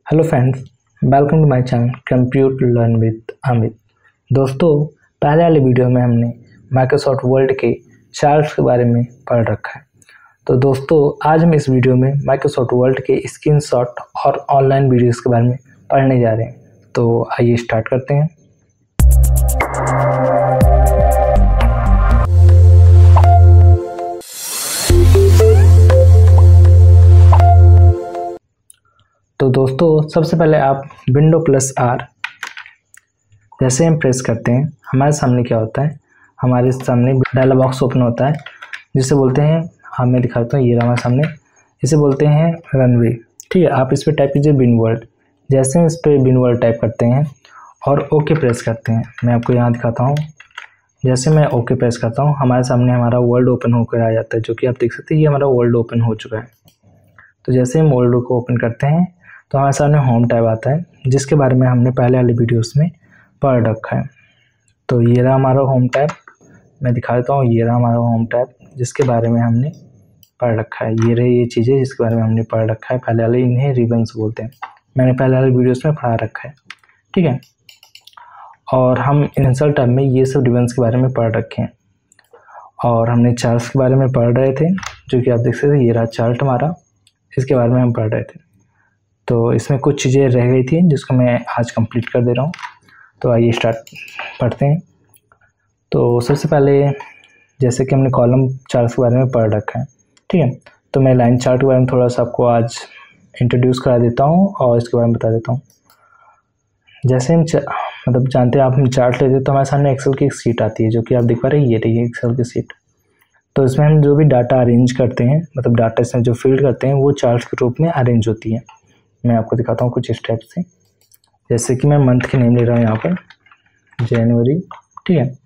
Hello friends, welcome to my channel compute learn with Amit. दोस्तों, पहले वाले वीडियो में हमने माइक्रोसॉफ्ट वर्ड के चार्ट्स के बारे में पढ़ रखा है। तो दोस्तों, आज हम इस वीडियो में माइक्रोसॉफ्ट वर्ड के स्क्रीनशॉट और ऑनलाइन वीडियोस के बारे में पढ़ने जा रहे हैं। तो आइए स्टार्ट करते हैं। तो दोस्तों, सबसे पहले आप विंडो प्लस आर जैसे हम प्रेस करते हैं, हमारे सामने क्या होता है, हमारे सामने डायलॉग बॉक्स ओपन होता है जिसे बोलते हैं, मैं दिखाता हूँ, ये हमारे सामने, इसे बोलते हैं रनवे। ठीक है, आप इस पर टाइप कीजिए बिन वर्ल्ड। जैसे हम इस पर बिन वर्ल्ड टाइप करते हैं और ओके प्रेस करते हैं, मैं आपको यहाँ दिखाता हूँ। जैसे मैं ओके प्रेस करता हूँ, हमारे सामने हमारा वर्ल्ड ओपन होकर आ जाता है, जो कि आप देख सकते हैं, ये हमारा वर्ल्ड ओपन हो चुका है। तो जैसे हम वर्ल्ड को ओपन करते हैं तो हमारे सामने होम टैब आता है, जिसके बारे में हमने पहले वाले वीडियोस में पढ़ रखा है। तो ये रहा हमारा होम टैब, मैं दिखा देता हूँ, ये रहा हमारा होम टैब जिसके बारे में हमने पढ़ रखा है। ये रही ये चीज़ें जिसके बारे में हमने पढ़ रखा है पहले वाले, इन्हें रिबन्स बोलते हैं, मैंने पहले वाले वीडियोस में पढ़ा रखा है। ठीक है, और हम इंसर्ट टैब में ये सब रिबन्स के बारे में पढ़ रखे हैं। और हमने चार्ट्स के बारे में पढ़ रहे थे, जो कि आप देख सकते हैं, ये रहा चार्ट हमारा, इसके बारे में हम पढ़ रहे थे। तो इसमें कुछ चीज़ें रह गई थी जिसको मैं आज कंप्लीट कर दे रहा हूँ। तो आइए स्टार्ट पढ़ते हैं। तो सबसे पहले जैसे कि हमने कॉलम चार्ट्स के बारे में पढ़ रखा है, ठीक है, तो मैं लाइन चार्ट के बारे में थोड़ा सा आपको आज इंट्रोड्यूस करा देता हूँ और इसके बारे में बता देता हूँ। जैसे हम मतलब जानते हैं, आप हम चार्ट लेते हैं तो हमारे सामने एक्सेल की एक सीट आती है, जो कि आप देख पा रहे हैं, ये रही है एक्सेल की सीट। तो इसमें हम जो भी डाटा अरेंज करते हैं, मतलब डाटा इसमें जो फील्ड करते हैं, वो चार्ट्स के रूप में अरेंज होती है। मैं आपको दिखाता हूँ कुछ स्टेप से। जैसे कि मैं मंथ की नेम ले रहा हूँ यहाँ पर, जनवरी। ठीक है,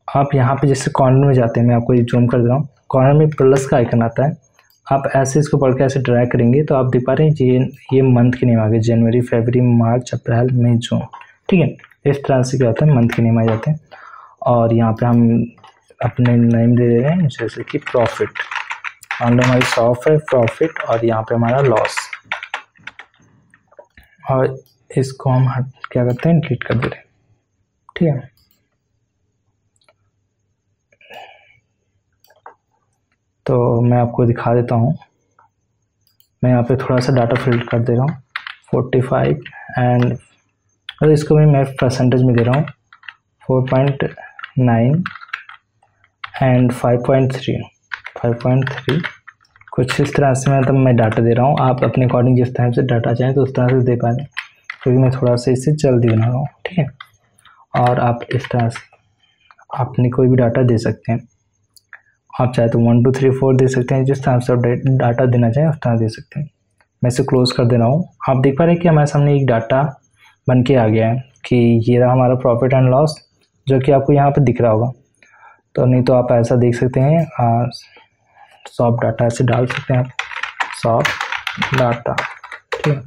आप यहाँ पे जैसे कॉर्नर में जाते हैं, मैं आपको ये जूम कर दे रहा हूँ, कॉर्नर में प्लस का आइकन आता है, आप ऐसे इसको पढ़ के ऐसे ड्रैग करेंगे तो आप देख पा रहे हैं ये मंथ की नेम आ गई, जनवरी, फरवरी, मार्च, अप्रैल, मई, जून। ठीक है, इस तरह से क्या होता है, मंथ की नेम आ जाते हैं। और यहाँ पर हम अपने नेम दे रहे हैं, जैसे कि प्रॉफिट, हमारी शॉप है प्रॉफिट, और यहाँ पर हमारा लॉस, और इसको हम क्या करते हैं, डिलीट कर दे रहे हैं। ठीक है, तो मैं आपको दिखा देता हूँ, मैं यहाँ पे थोड़ा सा डाटा फिल कर दे रहा हूँ, 45 एंड इसको भी मैं परसेंटेज में दे रहा हूँ, 4.9 एंड 5.3 कुछ इस तरह से मतलब मैं डाटा दे रहा हूँ। आप अपने अकॉर्डिंग जिस टाइप से डाटा चाहें तो उस तरह से दे पा रहे हैं, क्योंकि मैं थोड़ा सा इससे जल्दी बना रहा हूँ। ठीक है, और आप इस तरह से अपने कोई भी डाटा दे सकते हैं। आप चाहे तो 1 2 3 4 दे सकते हैं, जिस तरह से आप डाटा देना चाहें उस तरह दे सकते हैं। मैं इसे क्लोज कर दे रहा हूँ। आप देख पा रहे हैं कि हमारे सामने एक डाटा बन के आ गया है कि ये रहा हमारा प्रॉफिट एंड लॉस, जो कि आपको यहाँ पर दिख रहा होगा। तो नहीं तो आप ऐसा देख सकते हैं, सॉफ्ट डाटा ऐसे डाल सकते हैं आप, सॉफ्ट डाटा। ठीक है,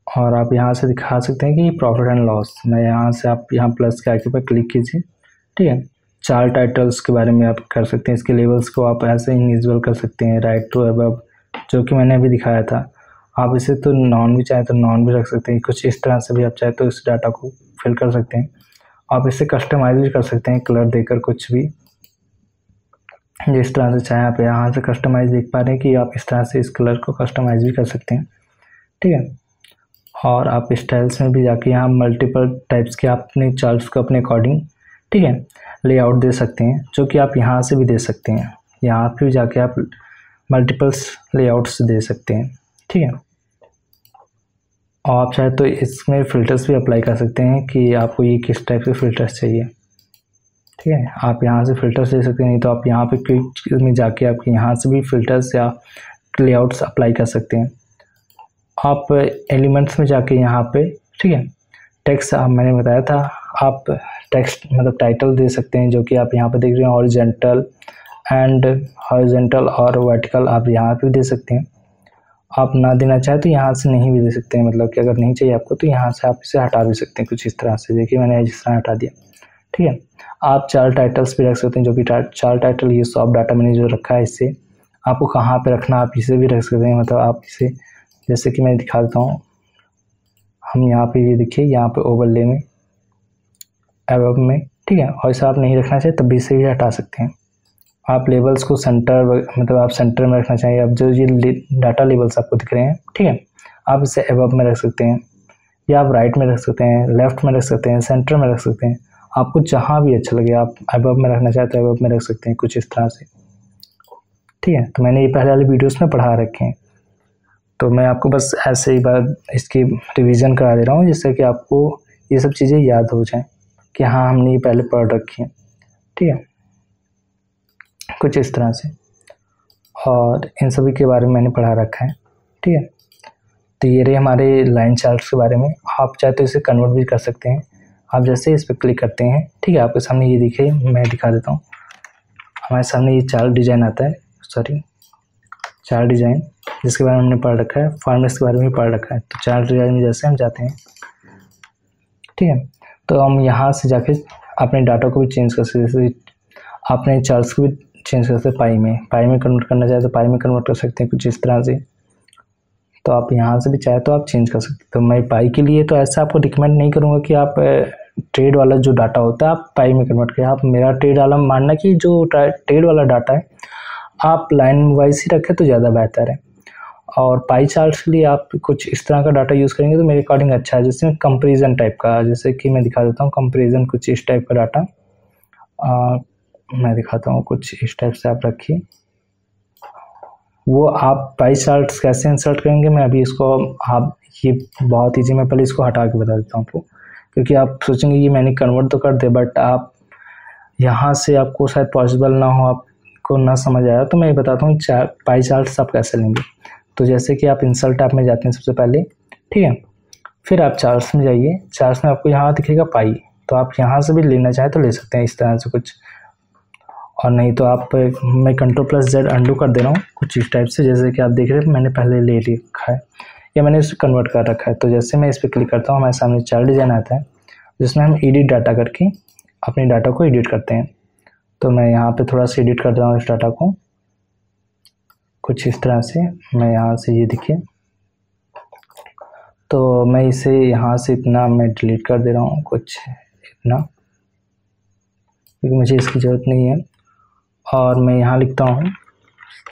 और आप यहाँ से दिखा सकते हैं कि प्रॉफिट एंड लॉस। मैं यहाँ से, आप यहाँ प्लस के आइकन पर क्लिक कीजिए। ठीक है, चार टाइटल्स के बारे में आप कर सकते हैं, इसके लेवल्स को आप ऐसे इनिशियल कर सकते हैं, राइट टू अबव, जो कि मैंने अभी दिखाया था। आप इसे तो नॉन भी चाहे तो नॉन भी रख सकते हैं, कुछ इस तरह से भी आप चाहे तो इस डाटा को फिल कर सकते हैं। आप इसे कस्टमाइज भी कर सकते हैं, कलर देकर, कुछ भी जिस तरह से चाहे। आप यहाँ से कस्टमाइज देख पा रहे हैं कि आप इस तरह से इस कलर को कस्टमाइज भी कर सकते हैं। ठीक है, और आप स्टाइल्स में भी जाके यहाँ मल्टीपल टाइप्स के अपने चार्ट्स को अपने अकॉर्डिंग, ठीक है, लेआउट दे सकते हैं, जो कि आप यहाँ से भी दे सकते हैं। यहाँ पे भी जाके आप मल्टीपल्स लेआउट्स दे सकते हैं। ठीक है, और आप चाहे तो इसमें फ़िल्टर्स भी अप्लाई कर सकते हैं कि आपको ये किस टाइप के फ़िल्टर्स चाहिए। ठीक है, आप यहाँ से फ़िल्टर्स दे सकते हैं, नहीं तो आप यहाँ पे क्विक में जाके आप यहाँ से भी फ़िल्टर्स या लेआउट्स अप्लाई कर सकते हैं। आप एलिमेंट्स में जाके यहाँ पे, ठीक है, टेक्स्ट, मैंने बताया था, आप टेक्स्ट मतलब टाइटल दे सकते हैं, जो कि आप यहाँ पे देख रहे हैं, हॉरिजॉन्टल और वर्टिकल आप यहाँ पे दे सकते हैं। आप ना देना चाहे तो यहाँ से नहीं भी दे सकते हैं, मतलब कि अगर नहीं चाहिए आपको तो यहाँ से आप इसे हटा भी सकते हैं, कुछ इस तरह से। देखिए मैंने जिस तरह हटा दिया। ठीक है, आप चार टाइटल्स भी रख सकते हैं, जो कि चार टाइटल, ये सॉफ्ट डाटा मैंने जो रखा है, इससे आपको कहाँ पे रखना आप इसे भी रख सकते हैं, मतलब आप इसे जैसे कि मैं दिखा देता हूँ। हम यहाँ पे ये देखिए, यहाँ पे ओवरले में, एबव में, ठीक है। और ऐसा आप नहीं रखना चाहिए तब भी इसे भी हटा सकते हैं। आप लेबल्स को सेंटर, मतलब आप सेंटर में रखना चाहिए। अब जो ये डाटा लेबल्स आपको दिख रहे हैं, ठीक है, आप इसे एबव में रख सकते हैं, या आप राइट में रख सकते हैं, लेफ्ट में रख सकते हैं, सेंटर में रख सकते हैं। आपको जहाँ भी अच्छा लगे, आप एबव में रखना चाहते हैं एबव में रख सकते हैं, कुछ इस तरह से, ठीक है। तो मैंने ये पहले वाले वीडियोस में पढ़ा रखे हैं, तो मैं आपको बस ऐसे ही बात इसकी रिवीजन करा दे रहा हूँ, जिससे कि आपको ये सब चीज़ें याद हो जाएं कि हाँ हमने ये पहले पढ़ रखी हैं, ठीक है, कुछ इस तरह से। और इन सभी के बारे में मैंने पढ़ा रखा है, ठीक है। तो ये रहे हमारे लाइन चार्ट्स के बारे में। आप चाहे तो इसे कन्वर्ट भी कर सकते हैं। आप जैसे इस पर क्लिक करते हैं, ठीक है, आपके सामने ये दिखे, मैं दिखा देता हूँ। हमारे सामने ये चार्ट डिज़ाइन आता है, चार्ट डिज़ाइन, जिसके बारे में हमने पढ़ रखा है। फॉर्मेट्स के बारे में भी पढ़ रखा है। तो चार्ट डिज़ाइन में जैसे हम जाते हैं, ठीक है, तो हम यहाँ से जाके अपने डाटा को भी चेंज कर सकते हैं। जैसे अपने चार्ट्स को भी चेंज कर सकते हैं, पाई में कन्वर्ट करना चाहे तो पाई में कन्वर्ट कर सकते हैं, कुछ इस तरह से। तो आप यहाँ से भी चाहे तो आप चेंज कर सकते हैं। तो मैं पाई के लिए तो ऐसा आपको रिकमेंड नहीं करूँगा कि आप ट्रेड वाला जो डाटा होता है आप पाई में कन्वर्ट करें। आप मेरा ट्रेड वाला मानना कि जो ट्रेड वाला डाटा है आप लाइन वाइज ही रखें तो ज़्यादा बेहतर है। और पाई चार्ट्स के लिए आप कुछ इस तरह का डाटा यूज़ करेंगे तो मेरे अकॉर्डिंग अच्छा है। जैसे कंपेरिजन टाइप का, जैसे कि मैं दिखा देता हूँ कंपेरिजन, कुछ इस टाइप का डाटा मैं दिखाता हूँ। कुछ इस टाइप से आप रखिए। वो आप पाई चार्ट्स कैसे इंसर्ट करेंगे, मैं अभी इसको, आप ये बहुत ईजी, मैं पहले इसको हटा के बता देता हूँ आपको, क्योंकि आप सोचेंगे ये मैंने कन्वर्ट तो कर दे, बट आप यहाँ से आपको शायद पॉसिबल ना हो, आपको ना समझ आया, तो मैं बताता हूँ पाई चार्ट्स आप कैसे लेंगे। तो जैसे कि आप इंसर्ट टैब में जाते हैं सबसे पहले, ठीक है, फिर आप चार्ट्स में जाइए। चार्ट्स में आपको यहाँ दिखेगा पाई, तो आप यहाँ से भी लेना चाहें तो ले सकते हैं इस तरह से कुछ, और नहीं तो आप, मैं Ctrl+Z अंडू कर दे रहा हूँ कुछ इस टाइप से। जैसे कि आप देख रहे हैं मैंने पहले ले लिखा है या मैंने इसे कन्वर्ट कर रखा है। तो जैसे मैं इस पर क्लिक करता हूँ, हमारे सामने चार्ट डिज़ाइन आता है जिसमें हम एडिट डाटा करके अपने डाटा को एडिट करते हैं। तो मैं यहाँ पे थोड़ा सा एडिट कर रहा हूँ इस डाटा को, कुछ इस तरह से। मैं यहाँ से ये देखिए, तो मैं इसे यहाँ से इतना मैं डिलीट कर दे रहा हूँ, कुछ इतना, क्योंकि मुझे इसकी ज़रूरत नहीं है। और मैं यहाँ लिखता हूँ,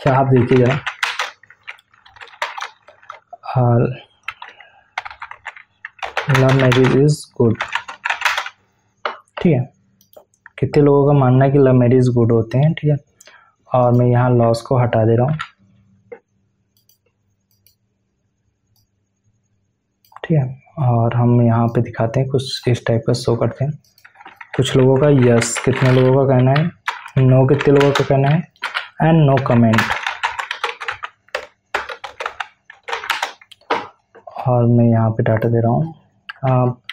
क्या आप देखिए ज़रा, लव मैरिज इज़ गुड, ठीक है। कितने लोगों का मानना है कि लव मैरिज गुड होते हैं, ठीक है। और मैं यहाँ लॉस को हटा दे रहा हूँ, ठीक है। और हम यहाँ पे दिखाते हैं, कुछ इस टाइप का शो करते हैं। कुछ लोगों का यस, कितने लोगों का कहना है, नो कितने लोगों का कहना है, एंड नो कमेंट। और मैं यहाँ पे डाटा दे रहा हूँ,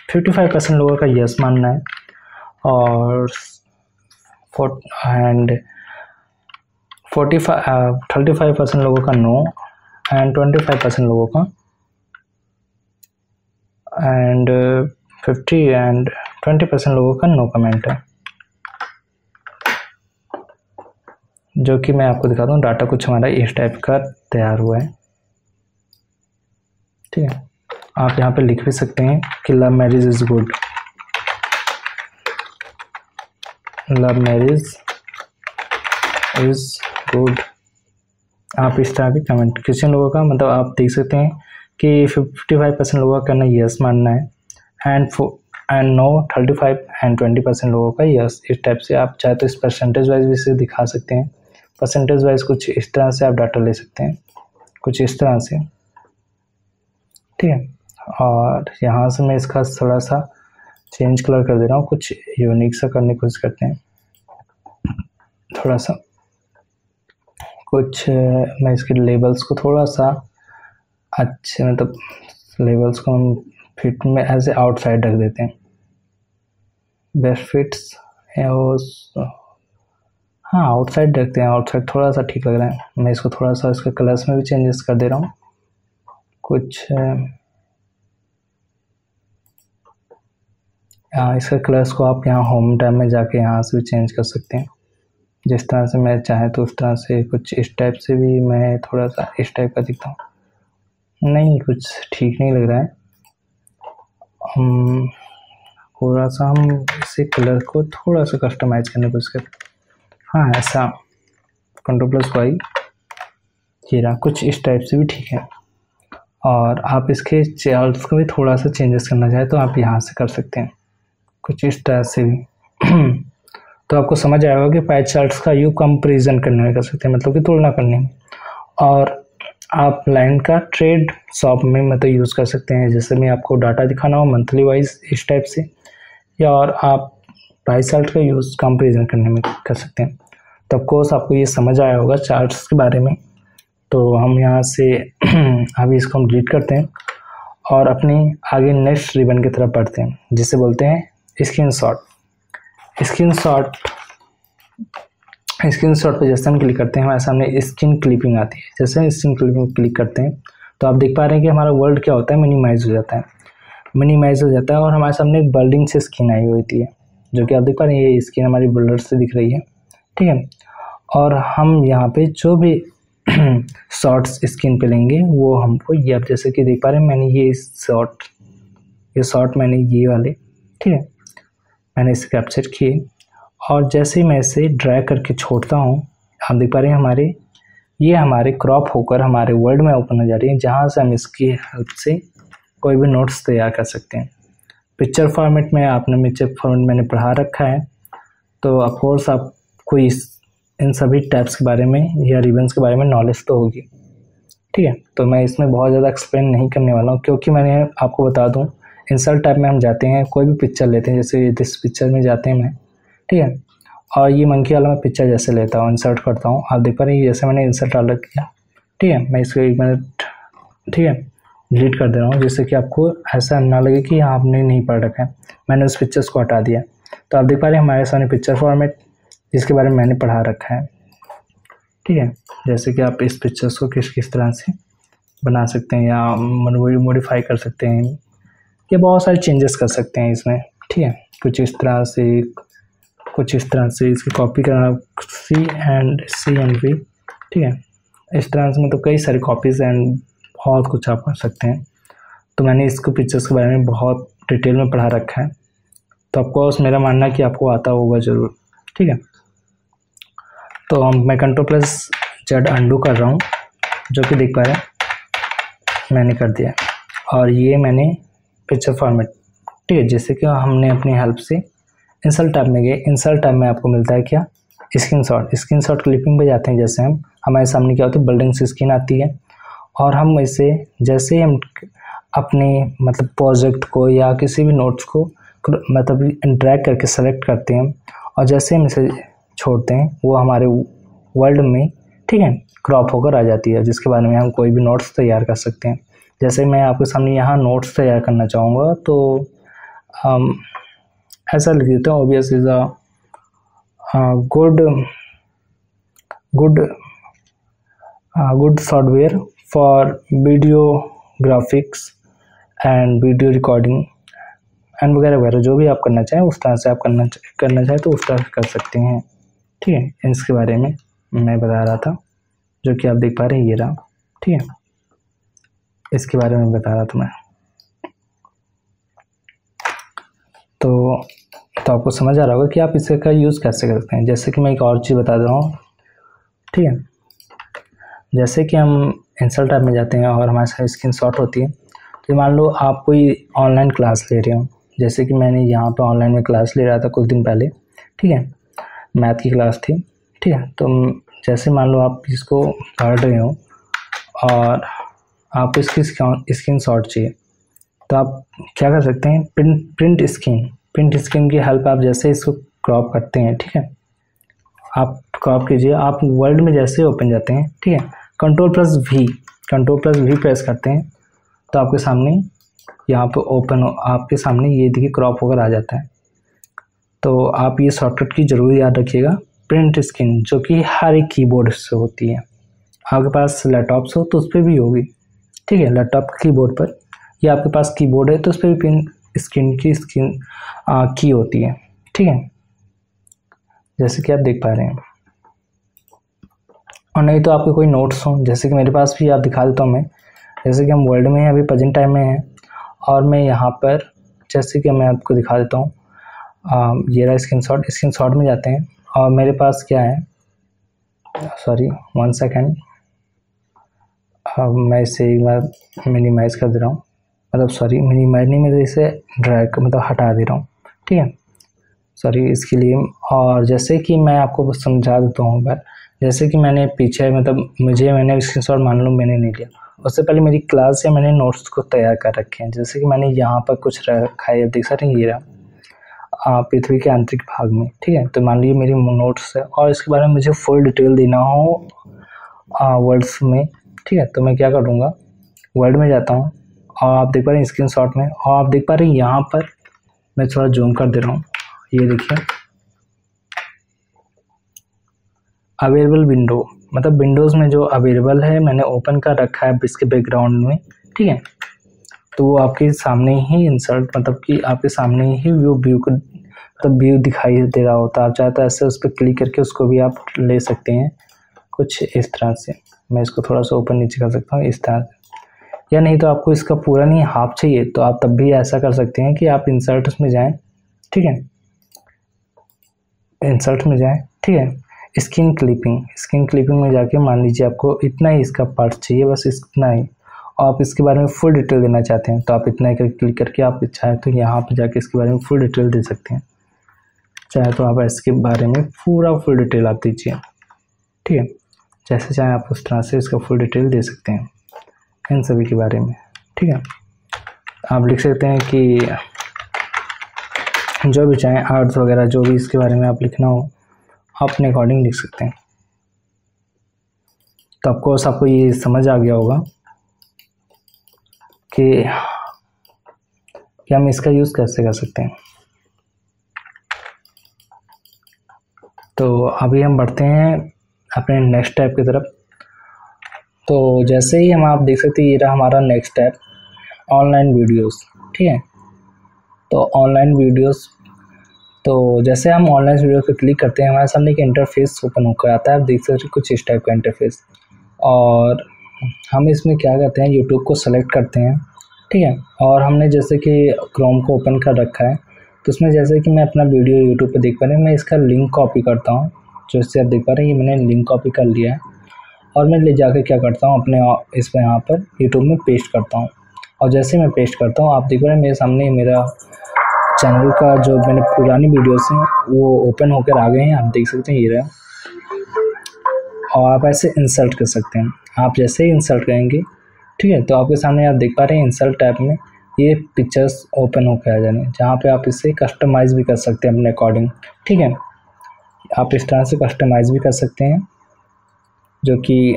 55% लोगों का यस मानना है, और 35% लोगों का नो, एंड 25% लोगों का, एंड 20% लोगों का नो कमेंट है। जो कि मैं आपको दिखाता हूँ, डाटा कुछ हमारा इस टाइप का तैयार हुआ है, ठीक है। आप यहाँ पे लिख भी सकते हैं कि love marriage is good, love marriage is good. आप इस तरह के कमेंट, किसी लोगों का मतलब आप देख सकते हैं कि 55% लोगों का कहना यस मानना है, एंड नो 35 एंड 20% लोगों का यस। इस टाइप से आप चाहे तो इस परसेंटेज वाइज भी इसे दिखा सकते हैं। परसेंटेज वाइज कुछ इस तरह से आप डाटा ले सकते हैं, कुछ इस तरह से, ठीक है। और यहाँ से मैं इसका थोड़ा सा चेंज कलर कर दे रहा हूँ, कुछ यूनिक सा करने की कोशिश करते हैं थोड़ा सा। कुछ मैं इसके लेबल्स को थोड़ा सा अच्छे, मतलब लेबल्स को हम फिट में ऐसे आउटसाइड रख देते हैं, बेस्ट फिट्स है वो, हाँ आउटसाइड रखते हैं। आउटसाइड थोड़ा सा ठीक लग रहा है। मैं इसको थोड़ा सा इसके कलर्स में भी चेंजेस कर दे रहा हूँ कुछ, इसके कलर्स को आप यहाँ होम टैब में जाके यहाँ से भी चेंज कर सकते हैं, जिस तरह से मैं चाहे तो उस तरह से। कुछ इस टाइप से भी मैं थोड़ा सा इस टाइप का दिखता हूँ, नहीं, कुछ ठीक नहीं लग रहा है। थोड़ा सा हम इसे कलर को थोड़ा सा कस्टमाइज करने की कोशिश करें। हाँ, ऐसा Ctrl+Y, ये रहा, कुछ इस टाइप से भी ठीक है। और आप इसके चार्ट्स को भी थोड़ा सा चेंजेस करना चाहें तो आप यहाँ से कर सकते हैं, कुछ इस तरह से भी। तो आपको समझ आएगा कि पाई चार्ट्स का यूज कंपेरिजन करने में कर सकते हैं, मतलब कि तुलना करने में। और आप लाइन का ट्रेड शॉप में मतलब यूज़ कर सकते हैं, जैसे मैं आपको डाटा दिखाना हो मंथली वाइज इस टाइप से, या और आप पाई चार्ट का यूज़ कंपेरिजन करने में कर सकते हैं। तो ऑफकोर्स आपको ये समझ आया होगा चार्ट्स के बारे में। तो हम यहाँ से अभी इसको हम डिलीट करते हैं और अपनी आगे नेक्स्ट रिबन की तरफ बढ़ते हैं, जिसे बोलते हैं स्क्रीनशॉट। स्क्रीनशॉट पे जैसे हम क्लिक करते हैं हमारे सामने स्क्रीन क्लिपिंग आती है। जैसे हम स्क्रीन क्लिपिंग क्लिक करते हैं तो आप देख पा रहे हैं कि हमारा वर्ल्ड क्या होता है, मिनिमाइज हो जाता है और हमारे सामने एक बिल्डिंग से स्क्रीन आई हुई थी, जो कि आप देख पा रहे हैं ये स्क्रीन हमारी बिल्डर से दिख रही है, ठीक है। और हम यहाँ पे जो भी शॉर्ट्स स्क्रीन पे लेंगे वो हमको ये, आप जैसे कि देख पा रहे हैं मैंने ये शॉर्ट मैंने ये वाले, ठीक है, मैंने इसे कैप्चर किए और जैसे ही मैं इसे ड्रैग करके छोड़ता हूँ, आप देख पा रहे हैं हमारे क्रॉप होकर हमारे वर्ल्ड में ओपन हो जा रही है, जहाँ से हम इसकी हेल्प से कोई भी नोट्स तैयार कर सकते हैं। पिक्चर फॉर्मेट में मैंने पढ़ा रखा है, तो ऑफकोर्स आपको इन सभी टैब्स के बारे में या रिबन्स के बारे में नॉलेज तो होगी, ठीक है। तो मैं इसमें बहुत ज़्यादा एक्सप्लेन नहीं करने वाला हूँ, क्योंकि मैंने आपको बता दूँ इंसर्ट टैब में हम जाते हैं, कोई भी पिक्चर लेते हैं, जैसे दिस पिक्चर में जाते हैं मैं, ठीक है, और ये मंकी वाला मैं पिक्चर जैसे लेता हूँ, इंसर्ट करता हूँ, आप देख पा रहे हैं जैसे मैंने इंसर्ट अलग किया, ठीक है। मैं इसको 1 मिनट, ठीक है, डिलीट कर दे रहा हूँ, जिससे कि आपको ऐसा ना लगे कि आपने नहीं पढ़ रखा है, मैंने उस पिक्चर्स को हटा दिया। तो आप देख पा रहे हैं हमारे सामने पिक्चर फॉर्मेट, जिसके बारे में मैंने पढ़ा रखा है, ठीक है। जैसे कि आप इस पिक्चर्स को किस तरह से बना सकते हैं या मॉडिफाई कर सकते हैं, या बहुत सारे चेंजेस कर सकते हैं इसमें, ठीक है। कुछ इस तरह से इसकी कॉपी करना, C and V, ठीक है, इस तरह से मतलब कई सारी कॉपीज़ एंड बहुत कुछ आप कर सकते हैं। तो मैंने इसको पिक्चर्स के बारे में बहुत डिटेल में पढ़ा रखा है, तो ऑफकोर्स मेरा मानना है कि आपको आता होगा ज़रूर, ठीक है। तो मैं Ctrl+Z अंडू कर रहा हूँ, जो कि देख पा रहे हैं मैंने कर दिया, और ये मैंने पिक्चर फॉर्मेट, ठीक है, जैसे कि हमने अपनी हेल्प से इंसर्ट टैब में गए। इंसर्ट टैब में आपको मिलता है क्या, स्क्रीनशॉट क्लिपिंग पे जाते हैं। जैसे हमारे सामने क्या होता है, बिल्डिंग से स्क्रीन आती है, और हम इसे जैसे हम अपने मतलब प्रोजेक्ट को या किसी भी नोट्स को मतलब ड्रैग करके सेलेक्ट करते हैं, और जैसे हम इसे छोड़ते हैं वो हमारे वर्ल्ड में, ठीक है, क्रॉप होकर आ जाती है, जिसके बारे में हम कोई भी नोट्स तैयार कर सकते हैं। जैसे मैं आपके सामने यहाँ नोट्स तैयार करना चाहूँगा, तो ऐसा लिख देता हूँ, obvious is a good software for video graphics and video recording and वगैरह वगैरह, जो भी आप करना चाहें उस तरह से आप करना चाहें तो उस तरह से कर सकते हैं, ठीक है। इसके बारे में मैं बता रहा था, जो कि आप देख पा रहे हैं ये रहा, ठीक है, इसके बारे में बता रहा था मैं। तो आपको समझ आ रहा होगा कि आप इसका यूज़ कैसे करते हैं। जैसे कि मैं एक और चीज़ बता रहा हूँ, ठीक है, जैसे कि हम इंसर्ट टैब में जाते हैं और हमारे साथ स्क्रीनशॉट होती है, तो मान लो आप कोई ऑनलाइन क्लास ले रहे हो, जैसे कि मैंने यहाँ पे ऑनलाइन में क्लास ले रहा था कुछ दिन पहले, ठीक है, मैथ की क्लास थी, ठीक है। तो जैसे मान लो आप इसको पढ़ रहे हो और आपको इसकी स्क्रीनशॉट चाहिए, तो आप क्या कर सकते हैं, प्रिंट स्क्रीन की हेल्प, आप जैसे इसको क्रॉप करते हैं, ठीक है, आप क्रॉप कीजिए, आप वर्ल्ड में जैसे ओपन जाते हैं, ठीक है, Ctrl+V प्रेस करते हैं, तो आपके सामने यहाँ पे आपके सामने ये देखिए क्रॉप होकर आ जाता है। तो आप ये शॉर्टकट की ज़रूर याद रखिएगा, प्रिंट स्क्रीन, जो कि हर एक कीबोर्ड से होती है। आपके पास लैपटॉप हो तो उस पर भी होगी, ठीक है, लैपटॉप कीबोर्ड पर, या आपके पास कीबोर्ड है तो उस पर भी प्रिंट स्क्रीन की होती है, ठीक है, जैसे कि आप देख पा रहे हैं। और नहीं तो आपके कोई नोट्स हो, जैसे कि मेरे पास भी, आप दिखा देता हूँ मैं, जैसे कि हम वर्ल्ड में हैं, अभी प्रेजेंट टाइम में हैं, और मैं यहाँ पर जैसे कि मैं आपको दिखा देता हूँ, ये रहा स्क्रीनशॉट में जाते हैं और मेरे पास क्या है, सॉरी 1 सेकेंड, मैं इसे एक बार मिनिमाइज़ कर दे रहा हूँ, मतलब सॉरी मिनिमाइज नहीं, मैं इसे ड्रैग मतलब हटा दे रहा हूँ, ठीक है, सॉरी इसके लिए। और जैसे कि मैं आपको समझा देता हूँ बार, जैसे कि मैंने पीछे मतलब मैंने स्क्रीनशॉट मान लो मैंने नहीं लिया, उससे पहले मेरी क्लास से मैंने नोट्स को तैयार कर रखे हैं। जैसे कि मैंने यहाँ पर कुछ रखा है, देख सकते हैं, ये रहा पृथ्वी के आंतरिक भाग में, ठीक है। तो मान लीजिए मेरी नोट्स है और इसके बारे में मुझे फुल डिटेल देना हो वर्ड्स में, ठीक है, तो मैं क्या करूँगा, वर्ड में जाता हूँ और आप देख पा रहे हैं स्क्रीनशॉट में, और आप देख पा रहे हैं यहाँ पर मैं थोड़ा जूम कर दे रहा हूँ, ये देखिए अवेलेबल विंडो, मतलब विंडोज़ में जो अवेलेबल है मैंने ओपन कर रखा है इसके बैकग्राउंड में, ठीक है। तो वो आपके सामने ही इंसर्ट, मतलब कि आपके सामने ही व्यू को मतलब व्यू दिखाई दे रहा होता है। आप चाहे तो ऐसे उस पर क्लिक करके उसको भी आप ले सकते हैं कुछ इस तरह से। मैं इसको थोड़ा सा ऊपर नीचे कर सकता हूँ इस तरह से, या नहीं तो आपको इसका पूरा नहीं हाफ चाहिए तो आप तब भी ऐसा कर सकते हैं कि आप इंसर्ट्स में जाएं, ठीक है, इंसर्ट में जाएं, ठीक है, स्क्रीन क्लिपिंग में जाके मान लीजिए आपको इतना ही इसका पार्ट चाहिए, बस इतना ही, और आप इसके बारे में फुल डिटेल देना चाहते हैं तो आप इतना ही क्लिक करके आप चाहे तो यहाँ पर जाके इसके बारे में फुल डिटेल दे सकते हैं। चाहे तो आप इसके बारे में पूरा फुल डिटेल आप दीजिए, ठीक है, जैसे चाहे आप उस तरह से इसका फुल डिटेल दे सकते हैं इन सभी के बारे में, ठीक है। आप लिख सकते हैं कि जो भी चाहें आर्ट्स वगैरह जो भी इसके बारे में आप लिखना हो आप अपने अकॉर्डिंग लिख सकते हैं। तो आपको ये समझ आ गया होगा कि हम इसका यूज़ कैसे कर सकते हैं। तो अभी हम बढ़ते हैं अपने नेक्स्ट स्टेप की तरफ। तो जैसे ही हम आप देख सकते हैं ये रहा हमारा नेक्स्ट स्टेप, ऑनलाइन वीडियोस, ठीक है। तो ऑनलाइन वीडियोस, तो जैसे हम ऑनलाइन वीडियो पे क्लिक करते हैं हमारे सामने एक इंटरफेस ओपन होकर आता है, आप देख सकते हैं कुछ इस टाइप का इंटरफेस, और हम इसमें क्या करते हैं, यूट्यूब को सेलेक्ट करते हैं, ठीक है। और हमने जैसे कि क्रोम को ओपन कर रखा है तो उसमें जैसे कि मैं अपना वीडियो यूट्यूब पे देख पा रहे हैं, मैं इसका लिंक कॉपी करता हूँ, जो इससे आप देख पा रहे हैं ये मैंने लिंक कॉपी कर लिया है, और मैं ले जाकर क्या करता हूँ अपने इस पर यहाँ पर यूट्यूब में पेस्ट करता हूँ। और जैसे मैं पेस्ट करता हूँ आप देख पा रहे हैं मेरे सामने मेरा चैनल का जो मैंने पुरानी वीडियोस हैं वो ओपन होकर आ गए हैं, आप देख सकते हैं ये रहा। और आप ऐसे इंसर्ट कर सकते हैं, आप जैसे ही इंसर्ट करेंगे, ठीक है, तो आपके सामने आप देख पा रहे हैं इंसर्ट टैब में ये पिक्चर्स ओपन होकर आ जाने, जहाँ पे आप इसे कस्टमाइज़ भी कर सकते हैं अपने अकॉर्डिंग, ठीक है। आप इस तरह से कस्टमाइज़ भी कर सकते हैं, जो कि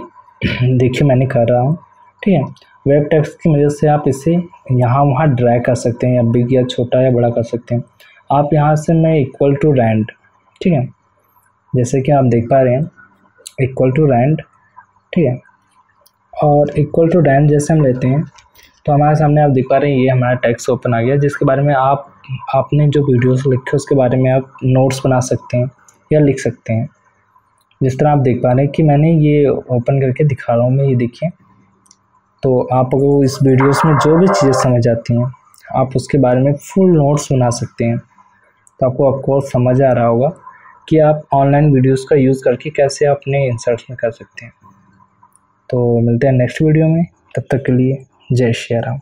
देखिए मैंने कर रहा हूँ, ठीक है। वेब टेक्स्ट की मदद से आप इसे यहाँ वहाँ ड्रैग कर सकते हैं, या बिग या छोटा या बड़ा कर सकते हैं। आप यहाँ से मैं इक्वल टू रैंड, ठीक है, जैसे कि आप देख पा रहे हैं इक्वल टू रैंड, ठीक है। और इक्वल टू रैंड जैसे हम लेते हैं तो हमारे सामने आप देख पा रहे हैं ये हमारा टेक्स्ट ओपन आ गया, जिसके बारे में आपने जो वीडियोस लिखे उसके बारे में आप नोट्स बना सकते हैं या लिख सकते हैं। जिस तरह आप देख पा रहे हैं कि मैंने ये ओपन करके दिखा रहा हूँ मैं, ये देखिए। तो आपको इस वीडियोस में जो भी चीज़ें समझ आती हैं आप उसके बारे में फुल नोट्स बना सकते हैं। तो आपको समझ आ रहा होगा कि आप ऑनलाइन वीडियोस का यूज़ करके कैसे अपने इंसर्ट्स में कर सकते हैं। तो मिलते हैं नेक्स्ट वीडियो में, तब तक के लिए जय श्री राम।